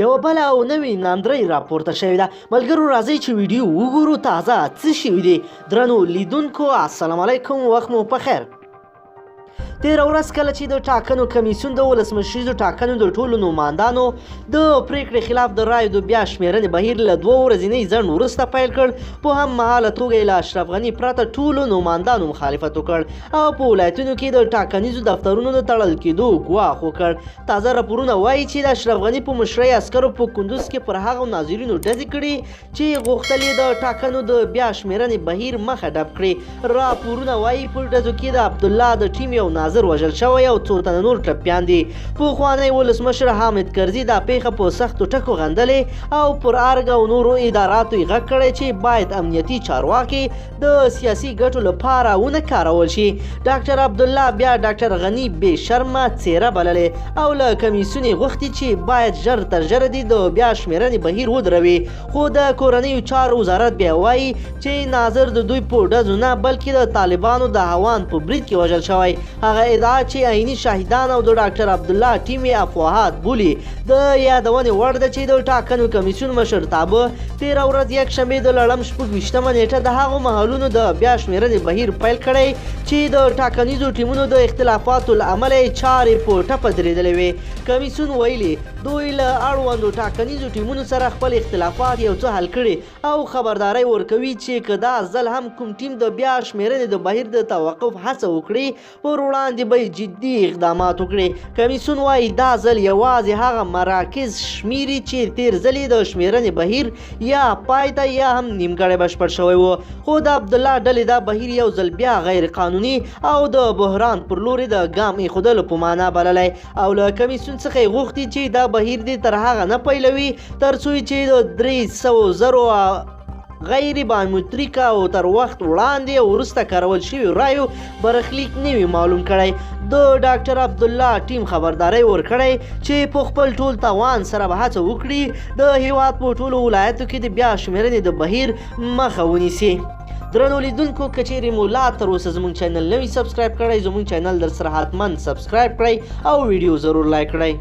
یوه بله او نوې ناندرۍ راپورته شوې ده. ملګرو راځئ چې ویډیو وګورو تازه څه شوي دي. درنو لیدونکو السلام علیکم، وخت مو په خیر. تېره ورځ کله چې د ټاکنو کمیسیون د ولسمشریزو ټاکنو د ټولو نمایندانو د پرېکړې خلاف د رایو د بیا شمېرنې بهیر له 2 ورځنۍ ځنډ وروسته پیل کړ، په هممهاله توګه یې له اشرف غني پرته ټولو نمایندانو مخالفت وکړ او په ولایتونو کې د ټاکنیزو دفترونو د تړل کېدو ګواښ وکړ. تازه راپورونه وایي چې د اشرف غني په مشرۍ عسکرو په کندوز کې پر هغو ناظرینو ډزې کړي چې غوښتل یې د ټاکنو د بیا شمېرنې بهیر مخه ډب کړي. راپورونه وایي په ډزو کې د عبدالله د ټیم یو ناظر وژل شوی او څو تنه نور ټپیان دي. پخوانی ولسمشر حامد کرزي دا پیښه په سختو ټکو غندلې او پر ارګ او نورو اداراتو یې غږ کړی چې باید امنیتي چارواکي د سیاسي ګټو لپاره ونه کارول شي. ډاکټر عبدالله بیا ډاکټر غني بې شرمه څیره بللې او له کمیسیون یې غوښتي چې باید ژر تر ژره دې د بیا شمېرنې بهیر ودروي. خو د کورنیو چارو وزارت بیا وایي چې ناظر د دوی په ډزو نه بلکې د طالبانو د هوان په برید کې وژل شوی. هغه ادعا چې عیني شاهدان او د ډاکټر عبدالله ټیم یې افواهات بولي. د یادونې وړ ده چې د ټاکنو کمیسیون مشرتابه تېره ورځ یکشنبې د لړم 26مه نیټه د هغو مهالونو د بیا شمېرنې بهیر پیل کړی چې د ټاکنیزو ټیمونو د اختلافاتو له امله یې چارې په ټپه درېدلې وې. کمیسیون ویلي دوی له اړوندو ټاکنیزو ټیمونو سره خپل اختلافات یو څه حل کړي او خبرداری ورکوي چې که دا ځل هم کوم ټیم د بیا شمېرنې د بهیر د توقف هڅه وکړي پر وړاندې به جدي اقدامات وکړي. کمیسیون وایي دا ځل یوازې هغه مراکز شمیري چې تیر ځل د شمېرنې بهیر یا پای ته یا هم نیمګړی بشپړ شوی و. خو د عبدالله ډلې دا بهیر یو ځل بیا غیر قانوني او د بحران پر لوري د ګام ایښودلو په معنا بللی او له کمیسیون څخه یې غوښتي چې دا بهیر دې تر هغه نه پیلوي تر څو چې د 300,000 غیر بایومتریک او تر وخت وړاندې وروسته کارول شوي رایو برخلیک نه وي معلوم کړی. د ډاکټر عبدالله ټیم خبرداری ورکړی چې په خپل ټول توان سره به هڅه وکړي د هیواد په ټولو ولایتو کې د بیا شمېرنې د بهیر مخه ونیسي. درنو لیدونکو که چیرې مو لا تر اوسه زموږ چینل نه وي سبسکرایب کړی، زموږ چینل در سره حتما سبسکرایب کړئ او ویډیو ضرور لایک کړئ.